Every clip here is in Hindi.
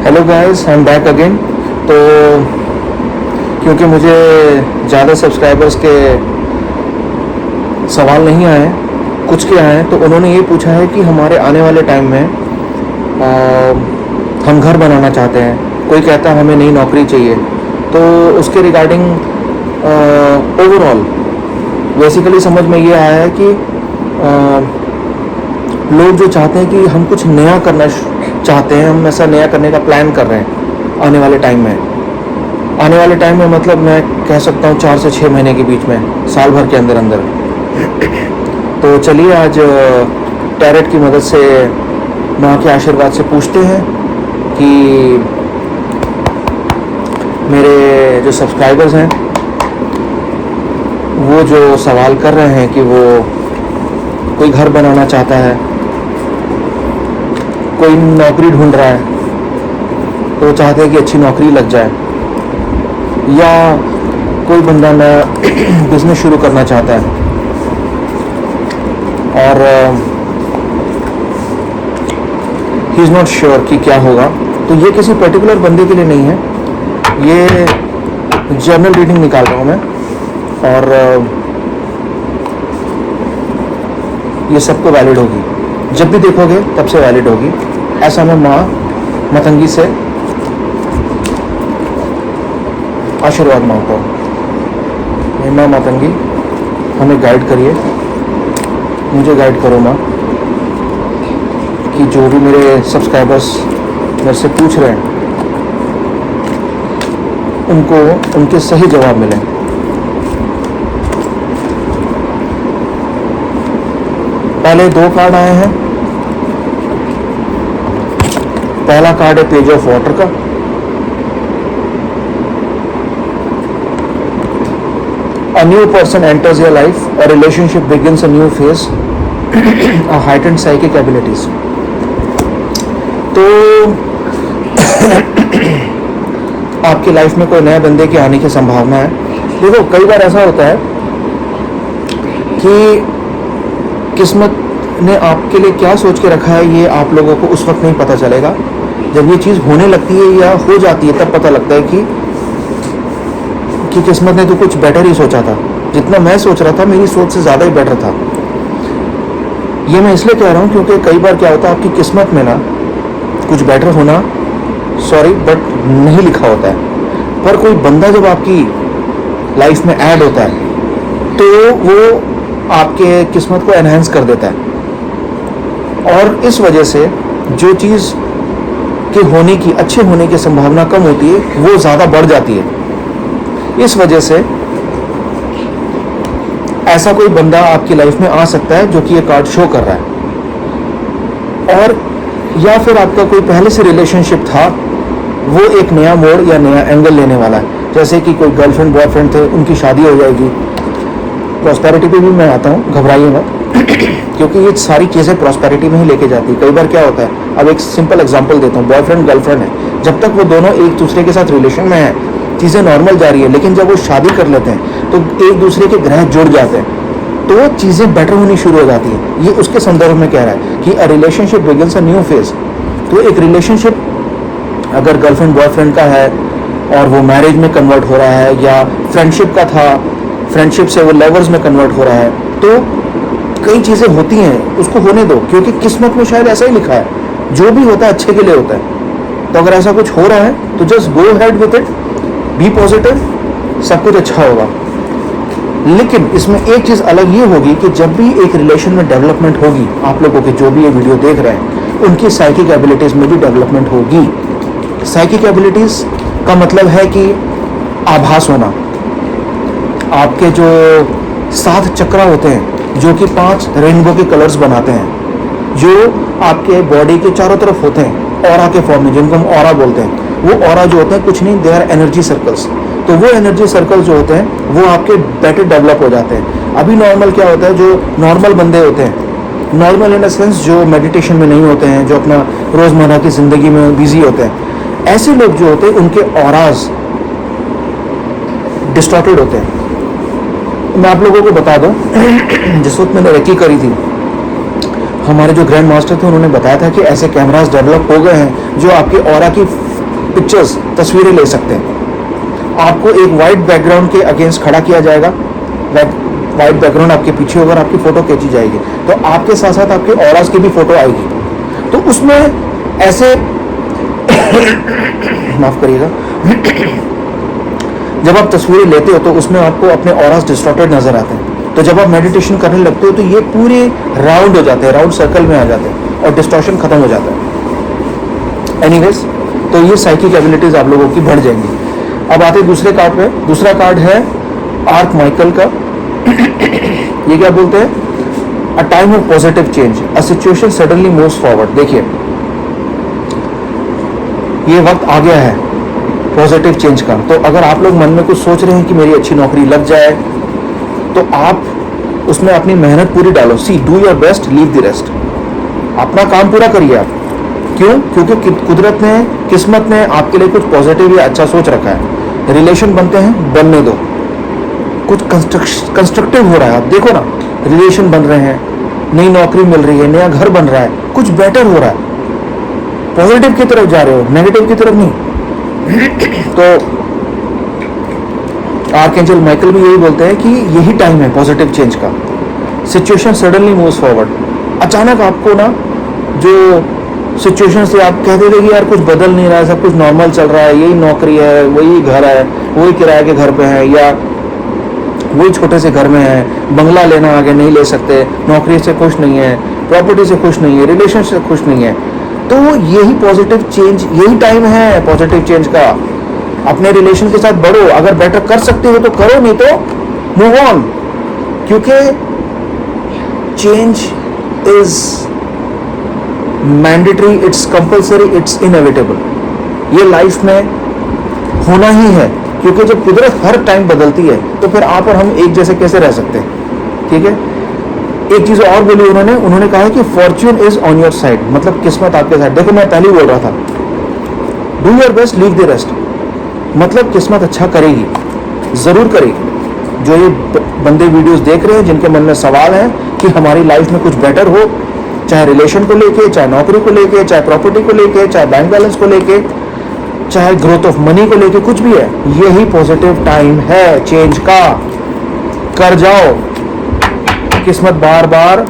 Hello guys, I am back again. तो क्योंकि मुझे ज़्यादा सब्सक्राइबर्स के सवाल नहीं आए, कुछ के आए हैं, तो उन्होंने ये पूछा है कि हमारे आने वाले टाइम में हम घर बनाना चाहते हैं, कोई कहता है हमें नई नौकरी चाहिए। तो उसके रिगार्डिंग ओवरऑल बेसिकली समझ में ये आया है कि लोग जो चाहते हैं कि हम कुछ नया करना चाहते हैं, हम ऐसा नया करने का प्लान कर रहे हैं आने वाले टाइम में। आने वाले टाइम में मतलब मैं कह सकता हूँ 4 से 6 महीने के बीच में, साल भर के अंदर अंदर। तो चलिए आज टैरेट की मदद से माँ के आशीर्वाद से पूछते हैं कि मेरे जो सब्सक्राइबर्स हैं वो जो सवाल कर रहे हैं कि वो कोई घर बनाना चाहता है, कोई नौकरी ढूंढ रहा है, तो चाहते हैं कि अच्छी नौकरी लग जाए, या कोई बंदा नया बिजनेस शुरू करना चाहता है और ही इज़ नॉट श्योर कि क्या होगा। तो ये किसी पर्टिकुलर बंदे के लिए नहीं है, ये जनरल रीडिंग निकाल रहा हूँ मैं, और ये सबको वैलिड होगी। जब भी देखोगे तब से वैलिड होगी। ऐसा मैं माँ मतंगी से आशीर्वाद मांगता हूँ। माँ मतंगी, हमें गाइड करिए, मुझे गाइड करो माँ, कि जो भी मेरे सब्सक्राइबर्स मेरे से पूछ रहे हैं उनको उनके सही जवाब मिले। पहले 2 कार्ड आए हैं। पहला कार्ड है पेज ऑफ वाटर का, A new person enters your life, a relationship begins a new phase, a heightened psychic abilities. तो आपकी लाइफ में कोई नए बंदे के आने की संभावना है। देखो, कई बार ऐसा होता है कि किस्मत ने आपके लिए क्या सोच के रखा है, ये आप लोगों को उस वक्त नहीं पता चलेगा। जब ये चीज़ होने लगती है या हो जाती है तब पता लगता है कि किस्मत ने तो कुछ बेटर ही सोचा था। जितना मैं सोच रहा था, मेरी सोच से ज़्यादा ही बेटर था। ये मैं इसलिए कह रहा हूँ क्योंकि कई बार क्या होता है, आपकी किस्मत में ना कुछ बेटर होना, सॉरी बट नहीं लिखा होता है, पर कोई बंदा जब आपकी लाइफ में ऐड होता है तो वो आपके किस्मत को एनहांस कर देता है, और इस वजह से जो चीज़ के होने की, अच्छे होने की संभावना कम होती है, वो ज़्यादा बढ़ जाती है। इस वजह से ऐसा कोई बंदा आपकी लाइफ में आ सकता है जो कि ये कार्ड शो कर रहा है, और या फिर आपका कोई पहले से रिलेशनशिप था, वो एक नया मोड़ या नया एंगल लेने वाला है। जैसे कि कोई गर्लफ्रेंड बॉयफ्रेंड थे, उनकी शादी हो जाएगी। प्रॉस्पेरिटी पे भी मैं आता हूँ, घबराइए मत, क्योंकि ये सारी चीज़ें प्रॉस्पेरिटी में ही लेके जाती है। कई बार क्या होता है, अब एक सिंपल एग्जांपल देता हूँ। बॉयफ्रेंड गर्लफ्रेंड है, जब तक वो दोनों एक दूसरे के साथ रिलेशन में है, चीज़ें नॉर्मल जा रही है, लेकिन जब वो शादी कर लेते हैं तो एक दूसरे के ग्रह जुड़ जाते हैं, तो वो चीज़ें बेटर होनी शुरू हो जाती है। ये उसके संदर्भ में कह रहा है कि a relationship begins a new phase. तो एक रिलेशनशिप अगर गर्लफ्रेंड बॉयफ्रेंड का है और वो मैरिज में कन्वर्ट हो रहा है, या फ्रेंडशिप का था, फ्रेंडशिप से वो लवर्स में कन्वर्ट हो रहा है, तो कई चीज़ें होती हैं, उसको होने दो, क्योंकि किस्मत में शायद ऐसा ही लिखा है, जो भी होता है अच्छे के लिए होता है। तो अगर ऐसा कुछ हो रहा है तो just go ahead with it, be positive, सब कुछ अच्छा होगा। लेकिन इसमें एक चीज़ अलग ये होगी कि जब भी एक रिलेशन में डेवलपमेंट होगी, आप लोगों के जो भी ये वीडियो देख रहे हैं, उनकी साइकिक एबिलिटीज़ में भी डेवलपमेंट होगी। साइकिक एबिलिटीज़ का मतलब है कि आभास होना। आपके जो 7 चक्र होते हैं, जो कि 5 रेनबो के कलर्स बनाते हैं, जो आपके बॉडी के चारों तरफ होते हैं ऑरा के फॉर्म में, जिनको हम ऑरा बोलते हैं। वो ऑरा जो होते हैं कुछ नहीं, दे आर एनर्जी सर्कल्स। तो वो एनर्जी सर्कल जो होते हैं वो आपके बेटर डेवलप हो जाते हैं। अभी नॉर्मल क्या होता है, जो नॉर्मल बंदे होते हैं, नॉर्मल इन द सेंस जो मेडिटेशन में नहीं होते हैं, जो अपना रोज़मर्रा की ज़िंदगी में बिजी होते हैं, ऐसे लोग जो होते हैं उनके ऑराज डिस्टॉर्टेड होते हैं। मैं आप लोगों को बता दूं, जिस वक्त मैंने रेकी करी थी, हमारे जो ग्रैंड मास्टर थे उन्होंने बताया था कि ऐसे कैमरास डेवलप हो गए हैं जो आपके ऑरा की पिक्चर्स, तस्वीरें ले सकते हैं। आपको एक वाइट बैकग्राउंड के अगेंस्ट खड़ा किया जाएगा, वाइट बैकग्राउंड आपके पीछे होगा और आपकी फ़ोटो खींची जाएगी, तो आपके साथ साथ आपके ऑरास की भी फ़ोटो आएगी। तो उसमें ऐसे माफ़ करिएगा, जब आप तस्वीरें लेते हो तो उसमें आपको अपने ऑरास डिस्टॉर्टेड नज़र आते हैं। तो जब आप मेडिटेशन करने लगते हो तो ये पूरे राउंड हो जाते हैं, राउंड सर्कल में आ जाते हैं और डिस्टॉर्शन खत्म हो जाता है। एनीवेज, तो ये साइकिक एबिलिटीज़ आप लोगों की बढ़ जाएंगी। अब आते हैं दूसरे कार्ड पे। दूसरा कार्ड है आर्क माइकल का। ये क्या बोलते हैं? A time of positive change, a situation suddenly moves forward. देखिए, ये वक्त आ गया है पॉजिटिव चेंज का। तो अगर आप लोग मन में कुछ सोच रहे हैं कि मेरी अच्छी नौकरी लग जाए, तो आप उसमें अपनी मेहनत पूरी डालो। See, do your best, leave the rest. अपना काम पूरा करिए आप। क्यों? क्योंकि कुदरत ने, किस्मत ने आपके लिए कुछ पॉजिटिव या अच्छा सोच रखा है। रिलेशन बनते हैं, बनने दो। कुछ कंस्ट्रक्टिव हो रहा है, आप देखो ना, रिलेशन बन रहे हैं, नई नौकरी मिल रही है, नया घर बन रहा है, कुछ बेटर हो रहा है। पॉजिटिव की तरफ जा रहे हो, नेगेटिव की तरफ नहीं। तो आर्कएंजल माइकल भी यही बोलते हैं कि यही टाइम है पॉजिटिव चेंज का। Situation suddenly moves forward. अचानक आपको ना, जो सिचुएशन से आप कहते थे कि यार कुछ बदल नहीं रहा है, सब कुछ नॉर्मल चल रहा है, यही नौकरी है, वही घर है, वही किराए के घर पे है, या वही छोटे से घर में है, बंगला लेना आगे नहीं ले सकते, नौकरी से खुश नहीं है, प्रॉपर्टी से खुश नहीं है, रिलेशन से खुश नहीं है, तो यही पॉजिटिव चेंज, यही टाइम है पॉजिटिव चेंज का। अपने रिलेशन के साथ बढ़ो, अगर बेटर कर सकते हो तो करो, नहीं तो मूव ऑन। क्योंकि change is mandatory, it's compulsory, it's inevitable. ये लाइफ में होना ही है, क्योंकि जब कुदरत हर टाइम बदलती है तो फिर आप और हम एक जैसे कैसे रह सकते हैं? ठीक है। एक चीज और बोली उन्होंने कहा है कि Fortune is on your side, मतलब किस्मत आपके साइड। देखो, मैं पहले ही बोल रहा था, do your best, leave the rest. मतलब किस्मत अच्छा करेगी, जरूर करेगी। जो ये बंदे वीडियोस देख रहे हैं, जिनके मन में सवाल है कि हमारी लाइफ में कुछ बेटर हो, चाहे रिलेशन को लेके, चाहे नौकरी को लेके, चाहे प्रॉपर्टी को लेके, चाहे बैंक बैलेंस को लेके, चाहे ग्रोथ ऑफ मनी को लेके, कुछ भी है, यही पॉजिटिव टाइम है चेंज का। कर जाओ, किस्मत बार बार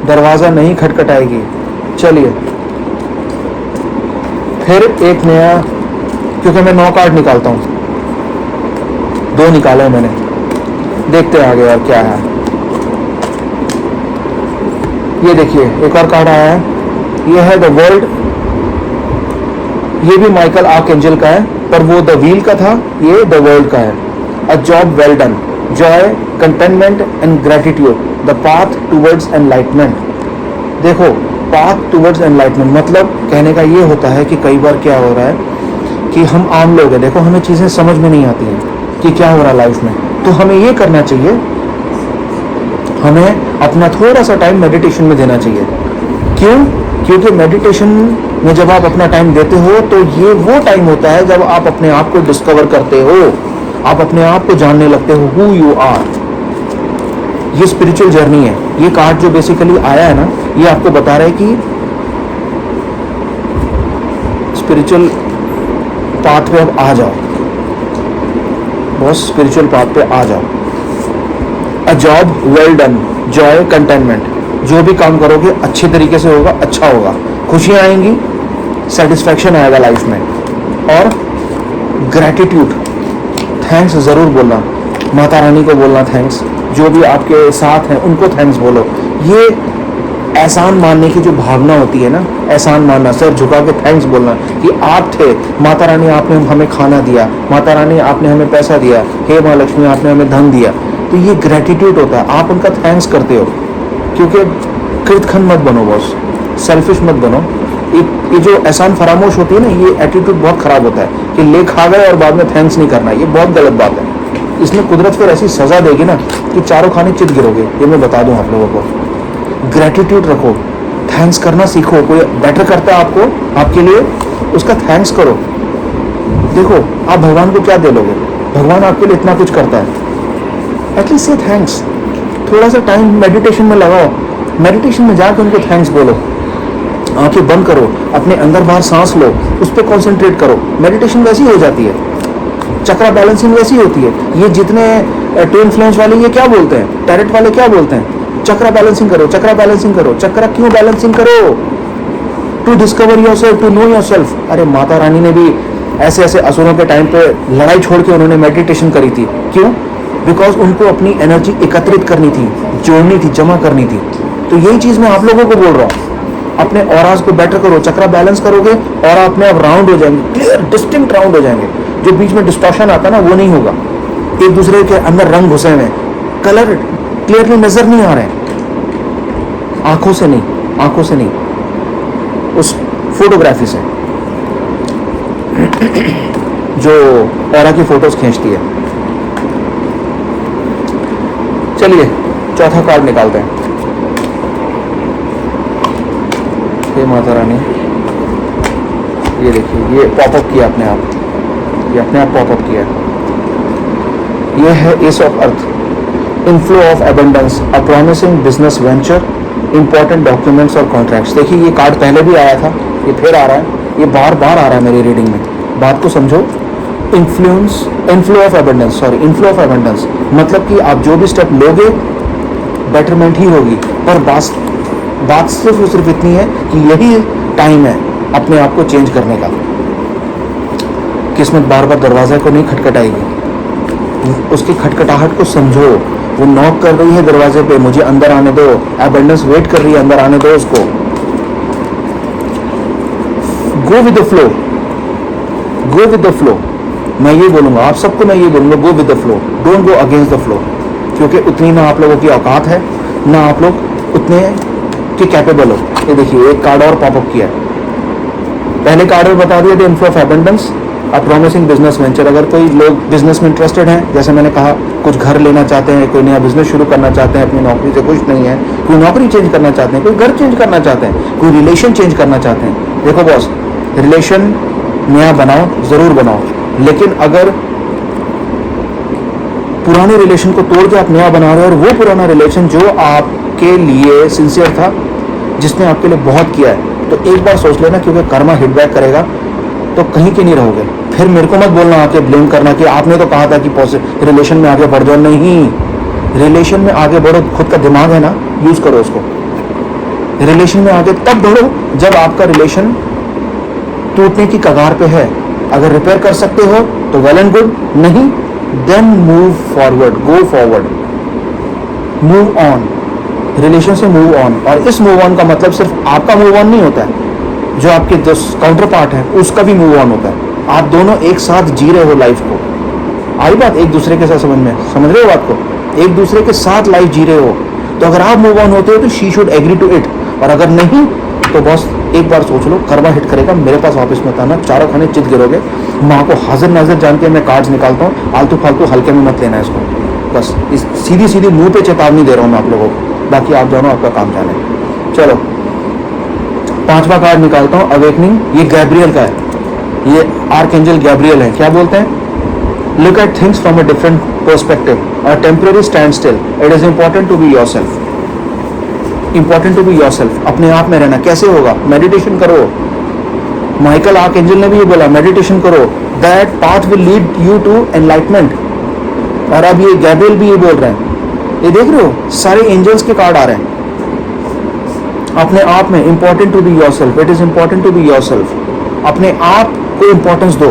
दरवाजा नहीं खटखटाएगी। चलिए, फिर एक नया, क्योंकि मैं 9 कार्ड निकालता हूं, 2 निकाले मैंने, देखते हैं आगे और क्या है। ये देखिए, एक और कार्ड आया है, ये है द वर्ल्ड। ये भी माइकल आर्कएंजल का है, पर वो द व्हील का था, ये द वर्ल्ड का है। A job well done, Joy, containment and gratitude, the path towards enlightenment. देखो, पाथ टूवर्ड्स एनलाइटमेंट मतलब कहने का ये होता है कि कई बार क्या हो रहा है कि हम आम लोग हैं, देखो, हमें चीज़ें समझ में नहीं आती हैं कि क्या हो रहा है लाइफ में। तो हमें ये करना चाहिए, हमें अपना थोड़ा सा टाइम मेडिटेशन में देना चाहिए। क्यों? क्योंकि मेडिटेशन में जब आप अपना टाइम देते हो तो ये वो टाइम होता है जब आप अपने आप को डिस्कवर करते हो, आप अपने आप को जानने लगते हो, हु यू आर। ये स्पिरिचुअल जर्नी है। ये कार्ड जो बेसिकली आया है ना, ये आपको बता रहा है कि स्पिरिचुअल पाथ पे अब आ जाओ, बहुत स्पिरिचुअल पाथ पे आ जाओ। A job well done, Joy, containment. जो भी काम करोगे अच्छे तरीके से होगा, अच्छा होगा, खुशियाँ आएंगी, सेटिस्फैक्शन आएगा लाइफ में। और ग्रैटिट्यूड, थैंक्स ज़रूर बोलना, माता रानी को बोलना थैंक्स, जो भी आपके साथ हैं उनको थैंक्स बोलो। ये एहसान मानने की जो भावना होती है ना, एहसान मानना, सर झुका के थैंक्स बोलना कि आप थे, माता रानी आपने हमें खाना दिया, माता रानी आपने हमें पैसा दिया, हे माँ लक्ष्मी आपने हमें धन दिया। तो ये ग्रैटिट्यूड होता है, आप उनका थैंक्स करते हो। क्योंकि कृतखंड मत बनो बॉस, सेल्फिश मत बनो। ये जो एहसान फरामोश होती है ना, ये एटीट्यूड बहुत ख़राब होता है कि ले खा गए और बाद में थैंक्स नहीं करना। ये बहुत गलत बात है। इसमें कुदरत फिर ऐसी सज़ा देगी ना कि चारों खाने चित गिरोगे, ये मैं बता दूं आप लोगों को। ग्रैटिट्यूड रखो, थैंक्स करना सीखो। कोई बेटर करता है आपको, आपके लिए, उसका थैंक्स करो। देखो, आप भगवान को क्या दे लोगे? भगवान आपके लिए इतना कुछ करता है, एटलीस्ट से थैंक्स। थोड़ा सा टाइम मेडिटेशन में लगाओ, मेडिटेशन में जाकर उनको थैंक्स बोलो। आंखें बंद करो, अपने अंदर बाहर सांस लो, उस पर कॉन्सेंट्रेट करो, मेडिटेशन वैसी हो जाती है। चक्रा बैलेंसिंग वैसी होती है। ये जितने ट्विन फ्लेम्स वाले ये क्या बोलते हैं, टैरेट वाले क्या बोलते हैं, चक्रा बैलेंसिंग करो, चक्रा बैलेंसिंग करो। चक्रा क्यों बैलेंसिंग करो? To discover yourself, to know yourself. अरे माता रानी ने भी ऐसे ऐसे असुरों के टाइम पे लड़ाई छोड़ के उन्होंने मेडिटेशन करी थी। क्यों? बिकॉज उनको अपनी एनर्जी एकत्रित करनी थी, जोड़नी थी, जमा करनी थी। तो यही चीज मैं आप लोगों को बोल रहा हूँ, अपने ऑरास को बेटर करो, चक्रा बैलेंस करोगे और अपने आप राउंड हो जाएंगे, क्लियर डिस्टिंक्ट राउंड हो जाएंगे। जो बीच में डिस्टॉर्शन आता है ना, वो नहीं होगा। एक दूसरे के अंदर रंग घुसे हुए, कलर क्लियरली नजर नहीं आ रहे हैं, आंखों से नहीं, आंखों से नहीं, उस फोटोग्राफी से जो ऑरा की फोटोज खींचती है। चलिए चौथा कार्ड निकालते हैं। हे माता रानी, ये देखिए, ये पॉपअप किया अपने आप, ये अपने आप पॉपअप किया। ये है S of earth, inflow of abundance, a promising business venture, important documents और कॉन्ट्रैक्ट्स। देखिए ये कार्ड पहले भी आया था, ये फिर आ रहा है, ये बार बार आ रहा है मेरी रीडिंग में। बात को समझो। Influence, inflow of abundance, sorry inflow of abundance, मतलब कि आप जो भी स्टेप लोगे बेटरमेंट ही होगी। पर बात सिर्फ और सिर्फ इतनी है कि यही टाइम है अपने आप को चेंज करने का। किस्मत बार बार दरवाजे को नहीं खटखटाएगी, उसकी खटखटाहट को समझो। वो नॉक कर रही है दरवाजे पे, मुझे अंदर आने दो। एबंडेंस वेट कर रही है, अंदर आने दो उसको। Go with the flow, go with the flow. मैं ये बोलूंगा आप सबको, मैं ये बोलूंगा go with the flow, don't go against the flow. क्योंकि उतनी ना आप लोगों की औकात है, ना आप लोग उतने के कैपेबल हो। ये देखिए एक कार्ड और पॉपअप किया है। पहले कार्ड में बता दिया था inflow of abundance, a promising business venture. अगर कोई लोग बिजनेस में इंटरेस्टेड हैं, जैसे मैंने कहा, कुछ घर लेना चाहते हैं, कोई नया बिजनेस शुरू करना चाहते हैं, अपनी नौकरी से खुश नहीं है, कोई नौकरी चेंज करना चाहते हैं, कोई घर चेंज करना चाहते हैं, कोई रिलेशन चेंज करना चाहते हैं। देखो बॉस, रिलेशन नया बनाओ, जरूर बनाओ, लेकिन अगर पुराने रिलेशन को तोड़ के आप नया बना रहे हो और वो पुराना रिलेशन जो आपके लिए सिंसियर था, जिसने आपके लिए बहुत किया है, तो एक बार सोच लेना, क्योंकि कर्मा हिट बैक करेगा तो कहीं के नहीं रहोगे। फिर मेरे को मत बोलना आके ब्लेम करना कि आपने तो कहा था कि रिलेशन में आगे बढ़ जाओ। नहीं, रिलेशन में आगे बढ़ो, खुद का दिमाग है ना, यूज करो उसको। रिलेशन में आगे तब बढ़ो जब आपका रिलेशन टूटने की कगार पे है। अगर रिपेयर कर सकते हो तो वेल एंड गुड, नहीं then move forward, go forward, move on, relation से मूव ऑन। और इस मूव ऑन का मतलब सिर्फ आपका मूव ऑन नहीं होता है, जो आपके जो काउंटर पार्ट है उसका भी मूव ऑन होता है। आप दोनों एक साथ जी रहे हो लाइफ को। आई बात एक दूसरे के साथ समझ रहे हो बात को, एक दूसरे के साथ लाइफ जी रहे हो। तो अगर आप मूव ऑन होते हो तो she should agree to it, और अगर नहीं तो बस एक बार सोच लो, कर्मा हिट करेगा। मेरे पास ऑफिस में था ना, चारों खाने चित गिरोगे। माँ को हाजिर नाजिर जान के मैं कार्ड्स निकालता हूँ, आलतू फालतू हल्के में मत लेना इसको। बस इस सीधी सीधी मुंह पे चेतावनी दे रहा हूँ मैं आप लोगों को, बाकी आप जानो आपका काम जाने। चलो पांचवा कार्ड निकालता हूँ, अवेकनिंग। ये गैब्रियल का है, ये आर्कएंजल गैब्रियल है। क्या बोलते हैं? Look at things from a different perspective, a temporary stand still, it is important to be yourself. Important to be yourself, अपने आप में रहना। कैसे होगा? मेडिटेशन करो। माइकल आर्कएंजल ने भी ये बोला, मेडिटेशन करो, that path will lead you to enlightenment. और अब ये गैब्रियल भी ये बोल रहे हैं। ये देख रहे हो, सारे एंजल्स के कार्ड आ रहे हैं। अपने आप में important to be yourself, it is important to be yourself. अपने आप को इंपॉर्टेंस दो।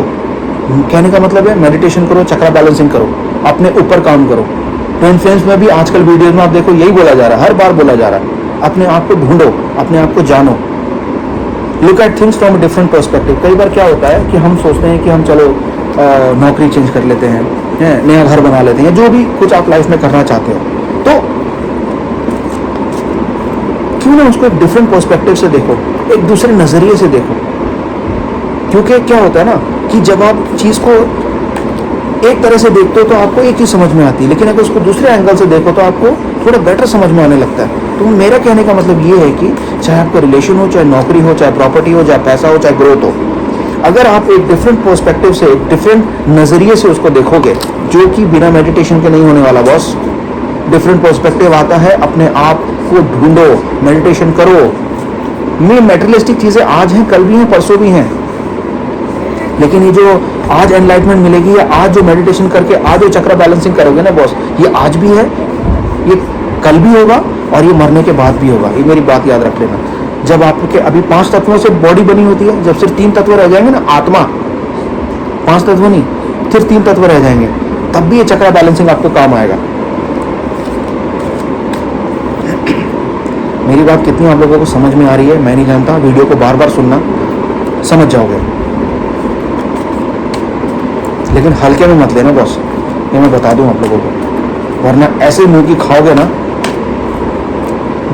कहने का मतलब है मेडिटेशन करो, चक्रा बैलेंसिंग करो, अपने ऊपर काम करो। ट्विन फ्लेम्स में भी आजकल वीडियोस में आप देखो यही बोला जा रहा है, हर बार बोला जा रहा है, अपने आप को ढूंढो, अपने आप को जानो। Look at things from different perspective. कई बार क्या होता है कि हम सोचते हैं कि हम चलो नौकरी चेंज कर लेते हैं, नया घर बना लेते हैं, जो भी कुछ आप लाइफ में करना चाहते हो, तो क्यों ना उसको एक डिफरेंट पर्सपेक्टिव से देखो, एक दूसरे नजरिए से देखो। क्योंकि क्या होता है ना कि जब आप चीज को एक तरह से देखते हो तो आपको एक चीज समझ में आती है, लेकिन अगर उसको दूसरे एंगल से देखो तो आपको थोड़ा बेटर समझ में आने लगता है। तो मेरा कहने का मतलब ये है कि चाहे आपका रिलेशन हो, चाहे नौकरी हो, चाहे प्रॉपर्टी हो, चाहे पैसा हो, चाहे ग्रोथ हो, अगर आप एक डिफरेंट पर्सपेक्टिव से, एक डिफरेंट नजरिए से उसको देखोगे, जो कि बिना मेडिटेशन के नहीं होने वाला बॉस। डिफरेंट पर्सपेक्टिव आता है, अपने आप को ढूंढो, मेडिटेशन करो। में मेटेरियलिस्टिक चीज़ें आज हैं, कल भी हैं, परसों भी हैं, लेकिन ये जो आज एनलाइटमेंट मिलेगी या आज जो मेडिटेशन करके आज जो चक्र बैलेंसिंग करोगे ना बॉस, ये आज भी है, ये कल भी होगा और ये मरने के बाद भी होगा। ये मेरी बात याद रख लेना। जब आपके अभी 5 तत्वों से बॉडी बनी होती है, जब सिर्फ 3 तत्व रह जाएंगे ना, आत्मा, 5 तत्व नहीं, सिर्फ 3 तत्व रह जाएंगे, तब भी ये चक्र बैलेंसिंग आपको काम आएगा। मेरी बात कितनी आप लोगों को समझ में आ रही है मैं नहीं जानता, वीडियो को बार बार सुनना, समझ जाओगे, लेकिन हल्के में मत लेना बॉस, ये मैं बता दूं आप लोगों को, वरना ऐसे मुंह की खाओगे ना,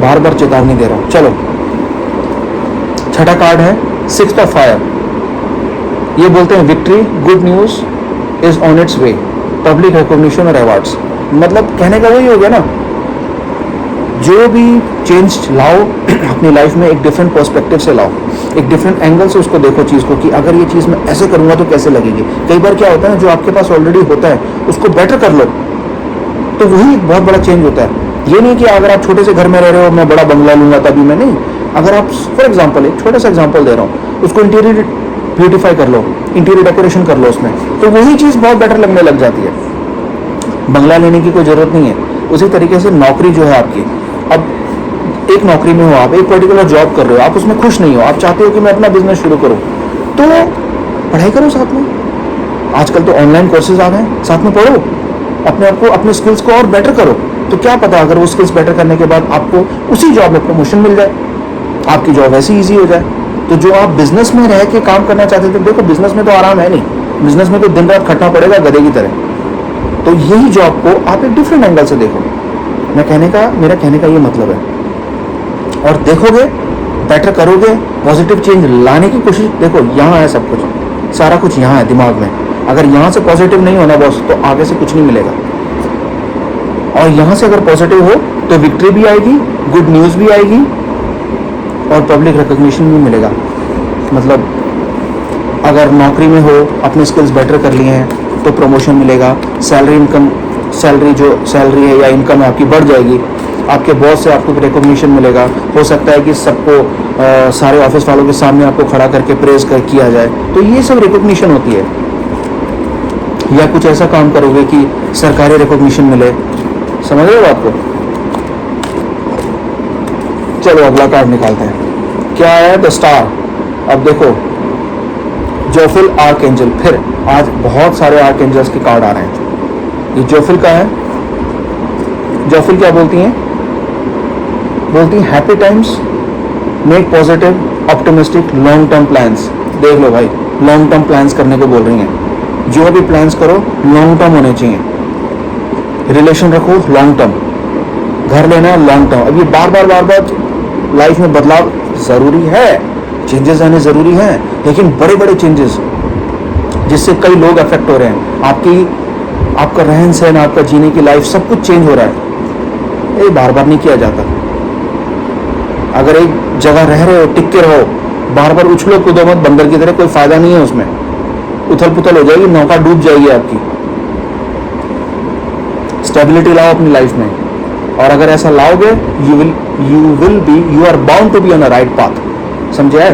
बार बार चेतावनी दे रहा हूं। चलो, छठा कार्ड है 6 ऑफ फायर। ये बोलते हैं victory, good news is on it's way, public recognition और अवार्ड्स। मतलब कहने का वही हो गया ना, जो भी चेंज लाओ अपनी लाइफ में एक डिफरेंट पर्सपेक्टिव से लाओ, एक डिफरेंट एंगल से उसको देखो चीज़ को, कि अगर ये चीज़ मैं ऐसे करूँगा तो कैसे लगेगी। कई बार क्या होता है ना, जो आपके पास ऑलरेडी होता है उसको बेटर कर लो, तो वही एक बहुत बड़ा चेंज होता है। ये नहीं कि अगर आप छोटे से घर में रह रहे हो मैं बड़ा बंगला लूंगा तभी मैं, नहीं, अगर आप फॉर एग्जांपल एक छोटा सा एग्जांपल दे रहा हूँ, उसको इंटीरियर ब्यूटीफाई कर लो, इंटीरियर डेकोरेशन कर लो उसमें, तो वही चीज़ बहुत बेटर लगने लग जाती है। बंगला लेने की कोई ज़रूरत नहीं है। उसी तरीके से नौकरी जो है आपकी, अब एक नौकरी में हो आप, एक पर्टिकुलर जॉब कर रहे हो, आप उसमें खुश नहीं हो, आप चाहते हो कि मैं अपना बिजनेस शुरू करूँ, तो पढ़ाई करो साथ में। आजकल तो ऑनलाइन कोर्सेज आ गए, साथ में पढ़ो, अपने आप को, अपने स्किल्स को और बेटर करो। तो क्या पता अगर वो स्किल्स बेटर करने के बाद आपको उसी जॉब में प्रमोशन मिल जाए, आपकी जॉब ऐसी ईजी हो जाए। तो जो आप बिजनेस में रह के काम करना चाहते थे, देखो बिजनेस में तो आराम है नहीं, बिजनेस में तो दिन रात खटना पड़ेगा गधे की तरह। तो यही जॉब को आप एक डिफरेंट एंगल से देखो, मेरा कहने का ये मतलब है। और देखोगे, बेटर करोगे, पॉजिटिव चेंज लाने की कोशिश, देखो यहाँ है सब कुछ, सारा कुछ यहाँ है दिमाग में। अगर यहाँ से पॉजिटिव नहीं होना बॉस, तो आगे से कुछ नहीं मिलेगा। और यहाँ से अगर पॉजिटिव हो तो विक्ट्री भी आएगी, गुड न्यूज़ भी आएगी और पब्लिक रिकॉग्निशन भी मिलेगा। मतलब अगर नौकरी में हो, अपने स्किल्स बेटर कर लिए हैं तो प्रमोशन मिलेगा, सैलरी है या इनकम है आपकी बढ़ जाएगी, आपके बॉस से आपको रिकॉग्निशन मिलेगा। हो सकता है कि सबको सारे ऑफिस वालों के सामने आपको खड़ा करके प्रेज किया जाए, तो ये सब रिकॉग्निशन होती है। या कुछ ऐसा काम करोगे कि सरकारी रिकॉग्निशन मिले, समझ रहे हो बात को। चलो अगला कार्ड निकालते हैं, क्या है द स्टार। अब देखो जोफिल आर्कएंजल, फिर आज बहुत सारे आर्कएंजल्स के कार्ड आ रहे हैं। ये जोफिल का है। जोफिल क्या बोलती हैं? बोलती हैं happy times, make positive, optimistic, long term plans. देख लो भाई, लॉन्ग टर्म प्लान्स करने को बोल रही हैं। जो भी प्लान्स करो लॉन्ग टर्म होने चाहिए। रिलेशन रखो लॉन्ग टर्म, घर लेना लॉन्ग टर्म। अब ये बार बार लाइफ में बदलाव ज़रूरी है, चेंजेस आने ज़रूरी हैं, लेकिन बड़े बड़े चेंजेस जिससे कई लोग अफेक्ट हो रहे हैं। आपका रहन सहन, आपका जीने की लाइफ, सब कुछ चेंज हो रहा है। ये बार बार नहीं किया जाता। अगर एक जगह रह रहे हो, टिक के रहो, बार बार उछलो कूदो मत बंदर की तरह, कोई फायदा नहीं है उसमें। उथल पुथल हो जाएगी, नौका डूब जाएगी आपकी। स्टेबिलिटी लाओ अपनी लाइफ में, और अगर ऐसा लाओगे you are bound to be on a right path. समझे है?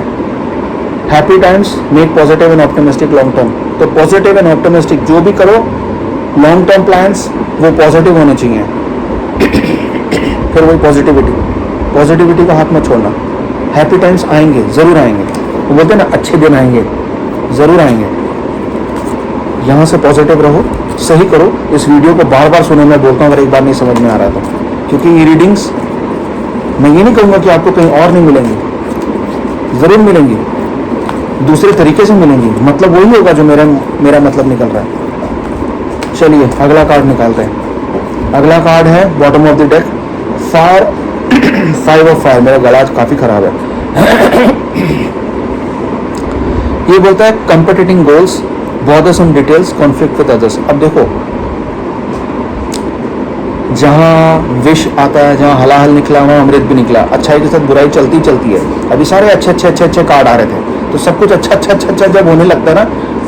Happy times, make positive and optimistic long term. तो पॉजिटिव एंड ऑप्टिमिस्टिक जो भी करो, लॉन्ग टर्म प्लान्स वो पॉजिटिव होने चाहिए। फिर वही पॉजिटिविटी का हाथ मत छोड़ना। हैप्पी टाइम्स आएंगे, जरूर आएंगे। वो बोलते हैं ना, अच्छे दिन आएंगे, जरूर आएंगे। यहाँ से पॉजिटिव रहो, सही करो। इस वीडियो को बार बार सुनो, मैं बोलता हूँ अगर एक बार नहीं समझ में आ रहा तो, क्योंकि ये रीडिंग्स मैं ये नहीं कहूँगा कि आपको कहीं और नहीं मिलेंगी, ज़रूर मिलेंगी, दूसरे तरीके से मिलेंगी। मतलब वही होगा जो मेरा मतलब निकल रहा है। चलिए अगला कार्ड निकालते हैं। अगला कार्ड है bottom of the deck, five of fire. मेरा गला आज काफ़ी खराब है। ये बोलता है competing goals, bothersome details, conflict with others. अब देखो, जहाँ विष आता है, जहाँ हलाहल निकला वहाँ अमृत भी निकला। अच्छाई के साथ बुराई चलती है। अभी सारे अच्छे कार्ड आ रहे थे, तो सब कुछ अच्छा जब होने लगता है ना,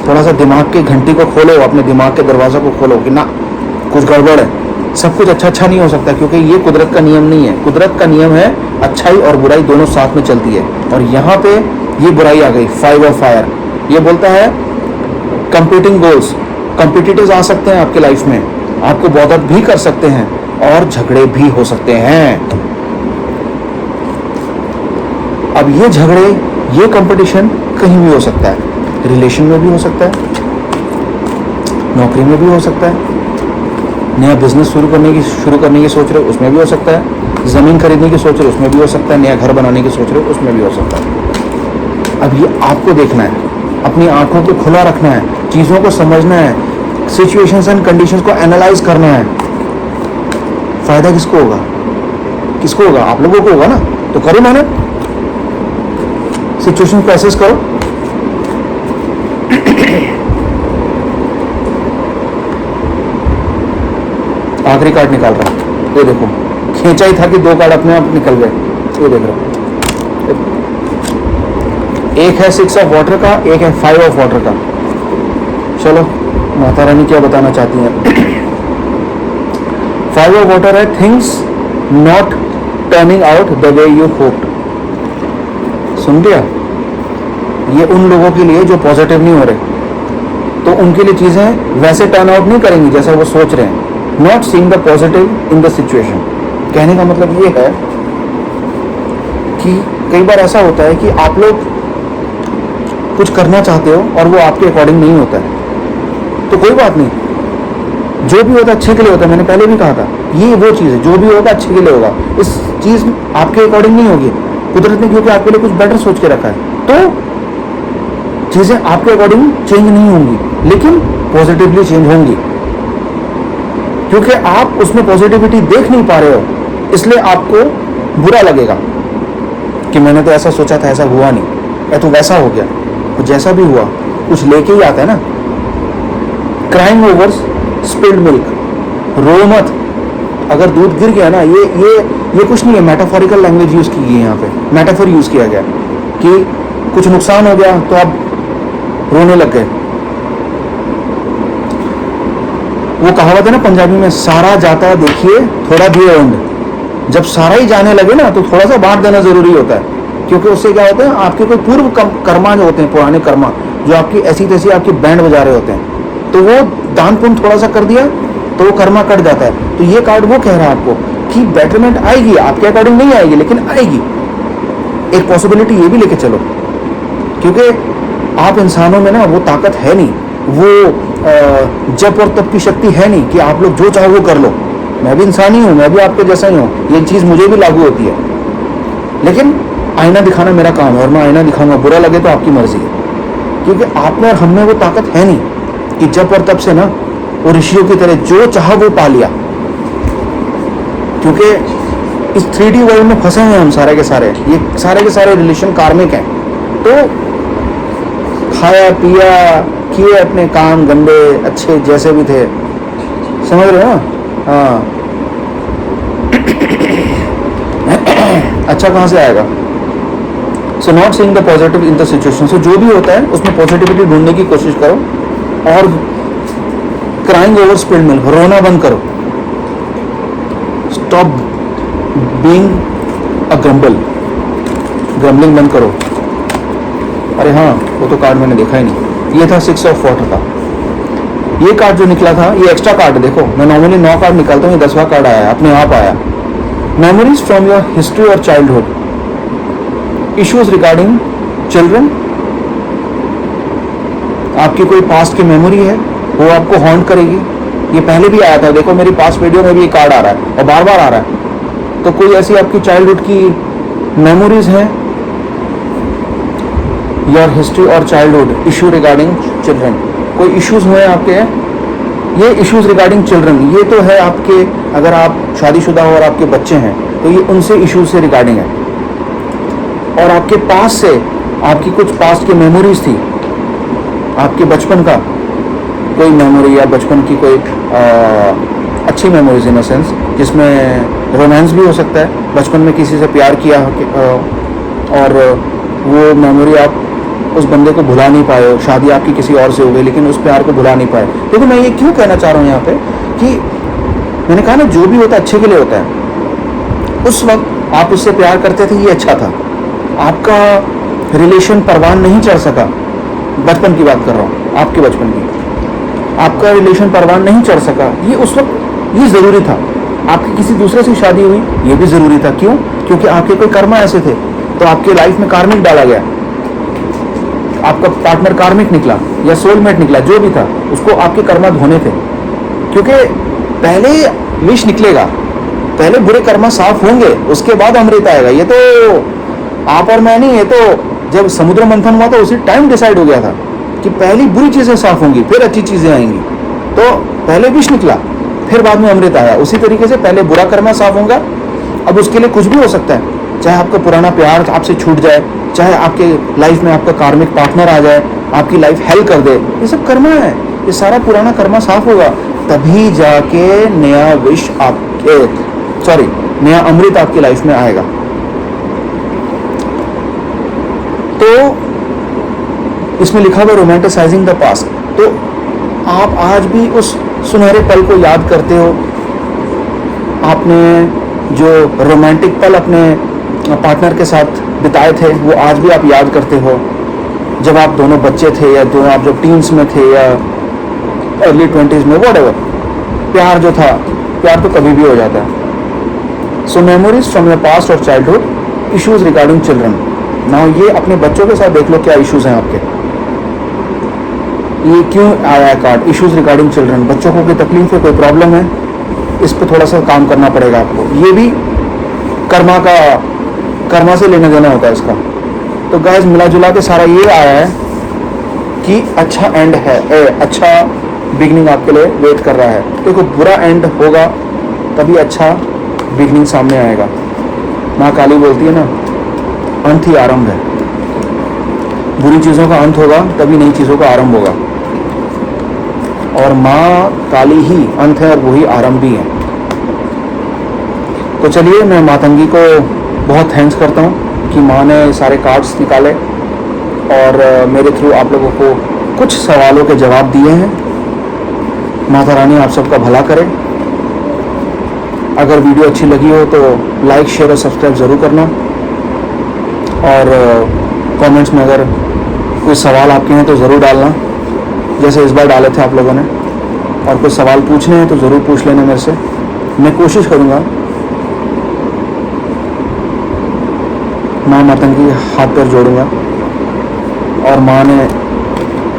थोड़ा सा दिमाग की घंटी को खोलो, अपने दिमाग के दरवाजा को खोलो कि ना कुछ गड़बड़ है। सब कुछ अच्छा नहीं हो सकता, क्योंकि ये कुदरत का नियम नहीं है। कुदरत का नियम है अच्छाई और बुराई दोनों साथ में चलती है। और यहाँ पे ये बुराई आ गई, 5 ऑफ फायर। ये बोलता है कंपीटिंग गोल्स, कंपिटिटर्स आ सकते हैं आपके लाइफ में, आपको बॉदर भी कर सकते हैं और झगड़े भी हो सकते हैं। अब ये झगड़े, ये कंपटीशन कहीं भी हो सकता है, रिलेशन में भी हो सकता है, नौकरी में भी हो सकता है, नया बिजनेस शुरू करने की सोच रहे हो उसमें भी हो सकता है, ज़मीन खरीदने की सोच रहे हो उसमें भी हो सकता है, नया घर बनाने की सोच रहे हो उसमें भी हो सकता है। अब ये आपको देखना है, अपनी आंखों को खुला रखना है, चीज़ों को समझना है, सिचुएशंस एंड कंडीशंस को एनालाइज करना है। फायदा किसको होगा? किसको होगा? आप लोगों को होगा ना। तो करो मेहनत, सिचुएशन को एसेस करो। आखिरी कार्ड निकाल रहा है, ये देखो, खींचा ही था कि 2 कार्ड अपने आप निकल गए। ये देख रहा हूं, एक है 6 ऑफ वाटर का, एक है 5 ऑफ वाटर का। चलो माता रानी क्या बताना चाहती हैं। 5 ऑफ वाटर है things not turning out the way you hoped. सुन लिया? ये उन लोगों के लिए जो पॉजिटिव नहीं हो रहे, तो उनके लिए चीजें वैसे टर्न आउट नहीं करेंगी जैसा वो सोच रहे हैं। Not seeing the positive in the situation, कहने का मतलब ये है कि कई बार ऐसा होता है कि आप लोग कुछ करना चाहते हो और वो आपके अकॉर्डिंग नहीं होता है, तो कोई बात नहीं, जो भी होता है अच्छे के लिए होता है। मैंने पहले भी कहा था, ये वो चीज़ है, जो भी होगा अच्छे के लिए होगा। इस चीज़ आपके अकॉर्डिंग नहीं होगी, कुदरत ने क्योंकि आपके लिए कुछ बेटर सोच के रखा है, तो चीज़ें आपके अकॉर्डिंग चेंज नहीं होंगी, लेकिन पॉजिटिवली चेंज होंगी, क्योंकि आप उसमें पॉजिटिविटी देख नहीं पा रहे हो, इसलिए आपको बुरा लगेगा कि मैंने तो ऐसा सोचा था, ऐसा हुआ नहीं, या तो वैसा हो गया। तो जैसा भी हुआ कुछ लेके ही आता है ना। क्राइंग ओवर स्पिल्ड मिल्क, रो मत अगर दूध गिर गया ना। ये कुछ नहीं है, मेटाफोरिकल लैंग्वेज यूज की है यहाँ पे, मेटाफोर यूज किया गया कि कुछ नुकसान हो गया तो आप रोने लग गए। वो कहावत है ना पंजाबी में, सारा जाता देखिए थोड़ा दिए ओंड। जब सारा ही जाने लगे ना तो थोड़ा सा बांट देना जरूरी होता है, क्योंकि उससे क्या होता है, आपके कोई पूर्व कर्मा जो होते हैं, पुराने कर्मा जो आपकी ऐसी तैसी आपकी बैंड बजा रहे होते हैं, तो वो दान पुण्य थोड़ा सा कर दिया तो वो कर्मा कट जाता है। तो ये कार्ड वो कह रहा है आपको कि बेटरमेंट आएगी, आपके अकॉर्डिंग नहीं आएगी लेकिन आएगी। एक पॉसिबिलिटी ये भी लेके चलो, क्योंकि आप इंसानों में ना वो ताकत है नहीं, वो जप और तप की शक्ति है नहीं कि आप लोग जो चाहो वो कर लो। मैं भी इंसान ही हूँ, मैं भी आपके जैसा ही हूँ, ये चीज़ मुझे भी लागू होती है, लेकिन आईना दिखाना मेरा काम है और मैं आईना दिखाऊंगा, बुरा लगे तो आपकी मर्जी है। क्योंकि आप में और हम में वो ताकत है नहीं कि जब और तब से ना वो ऋषियों की तरह जो चाहा वो पा लिया, क्योंकि इस 3D वर्ल्ड में फंसे हैं हम सारे के सारे। ये सारे के सारे रिलेशन कार्मिक हैं, तो खाया पिया किए अपने काम गंदे अच्छे जैसे भी थे, समझ रहे हो ना? हाँ। अच्छा कहाँ से आएगा? So not seeing the positive in the situation. So जो भी होता है उसमें पॉजिटिविटी ढूंढने की कोशिश करो और क्राइंग ओवर स्पिल्ड मिल्क, रोना बंद करो। स्टॉप बीइंग अ ग्रम्बलिंग बंद करो। अरे हाँ, वो तो कार्ड मैंने देखा ही नहीं, ये था 6 ऑफ वाटर का। ये कार्ड जो निकला था ये एक्स्ट्रा कार्ड, देखो मैं नॉर्मली 9 कार्ड निकालता हूँ, ये 10वां कार्ड आया, अपने आप आया। मेमोरीज फ्रॉम योर हिस्ट्री और चाइल्डहुड, इश्यूज रिगार्डिंग चिल्ड्रन। आपकी कोई पास्ट की मेमोरी है वो आपको हॉन्ट करेगी। ये पहले भी आया था, देखो मेरी पास्ट वीडियो में भी ये कार्ड आ रहा है और बार बार आ रहा है। तो कोई ऐसी आपकी चाइल्डहुड की मेमोरीज हैं, योर हिस्ट्री और चाइल्डहुड इशू रिगार्डिंग चिल्ड्रन, कोई इश्यूज हुए आपके हैं, ये इश्यूज रिगार्डिंग चिल्ड्रन, ये तो है आपके, अगर आप शादीशुदा हो और आपके बच्चे हैं तो ये उनसे इश्यूज से रिगार्डिंग है। और आपके पास से आपकी कुछ पास्ट की मेमोरीज थी, आपके बचपन का कोई मेमोरी या बचपन की कोई अच्छी मेमोरीज इन अ सेंस, जिसमें रोमांस भी हो सकता है, बचपन में किसी से प्यार किया और वो मेमोरी आप उस बंदे को भुला नहीं पाए हो, शादी आपकी किसी और से हो गई लेकिन उस प्यार को भुला नहीं पाए। देखो मैं ये क्यों कहना चाह रहा हूँ यहाँ पे कि मैंने कहा ना जो भी होता है अच्छे के लिए होता है। उस वक्त आप उससे प्यार करते थे, ये अच्छा था, आपका रिलेशन परवान नहीं चढ़ सका, बचपन की बात कर रहा हूँ, आपके बचपन की, आपका रिलेशन परवान नहीं चढ़ सका, ये उस वक्त ये ज़रूरी था। आपकी किसी दूसरे से शादी हुई, ये भी ज़रूरी था। क्यों? क्योंकि आपके कोई कर्मा ऐसे थे, तो आपके लाइफ में कार्मिक डाला गया, आपका पार्टनर कार्मिक निकला या सोलमेट निकला, जो भी था, उसको आपके कर्मा धोने थे। क्योंकि पहले विष निकलेगा, पहले बुरे कर्मा साफ होंगे, उसके बाद अमृत आएगा। ये तो आप और मैं नहीं, ये तो जब समुद्र मंथन हुआ था उसी टाइम डिसाइड हो गया था कि पहली बुरी चीज़ें साफ होंगी, फिर अच्छी चीज़ें आएंगी। तो पहले विष निकला, फिर बाद में अमृत आया। उसी तरीके से पहले बुरा कर्मा साफ होगा। अब उसके लिए कुछ भी हो सकता है, चाहे आपका पुराना प्यार आपसे छूट जाए, चाहे आपके लाइफ में आपका कार्मिक पार्टनर आ जाए, आपकी लाइफ हेल कर दे, ये सब कर्मा है। ये सारा पुराना कर्मा साफ होगा, तभी जाके नया विष नया अमृत आपकी लाइफ में आएगा। तो इसमें लिखा हुआ रोमांटिसाइजिंग द पास्ट। तो आप आज भी उस सुनहरे पल को याद करते हो, आपने जो रोमांटिक पल अपने पार्टनर के साथ बिताए थे वो आज भी आप याद करते हो, जब आप दोनों बच्चे थे या आप जब टीन्स में थे या अर्ली 20s में, व्हाटएवर। प्यार जो था, प्यार तो कभी भी हो जाता है। So memories from your past of childhood, issues regarding children. Now ये अपने बच्चों के साथ देख लो क्या इश्यूज हैं आपके। ये क्यों आया है कार्ड, इश्यूज रिगार्डिंग चिल्ड्रन। बच्चों को कोई तकलीफ है, कोई प्रॉब्लम है, इस पर थोड़ा सा काम करना पड़ेगा आपको। ये भी कर्मा से लेना देना होता है इसका। तो गाइस मिला जुला के सारा ये आया है कि अच्छा एंड है, अच्छा बिगनिंग आपके लिए वेट कर रहा है। देखो बुरा एंड होगा तभी अच्छा बिगनिंग सामने आएगा। माँ काली बोलती है ना, अंत ही आरंभ है। बुरी चीज़ों का अंत होगा तभी नई चीज़ों का आरंभ होगा, और माँ काली ही अंत है और वही आरंभ भी है। तो चलिए, मैं मातंगी को बहुत थैंक्स करता हूँ कि माँ ने सारे कार्ड्स निकाले और मेरे थ्रू आप लोगों को कुछ सवालों के जवाब दिए हैं। माता रानी आप सबका भला करे। अगर वीडियो अच्छी लगी हो तो लाइक, शेयर और सब्सक्राइब ज़रूर करना, और कमेंट्स में अगर कोई सवाल आपके हैं तो ज़रूर डालना, जैसे इस बार डाले थे आप लोगों ने। और कोई सवाल पूछने हैं तो ज़रूर पूछ लेना मेरे से, मैं कोशिश करूँगा माँ मातंगी हाथ पैर जोड़ूंगा, और माँ ने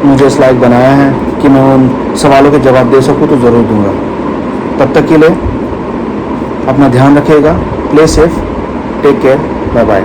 मुझे इस लायक बनाया है कि मैं उन सवालों के जवाब दे सकूँ तो ज़रूर दूंगा। तब तक के लिए अपना ध्यान रखिएगा, play safe, take care, bye bye.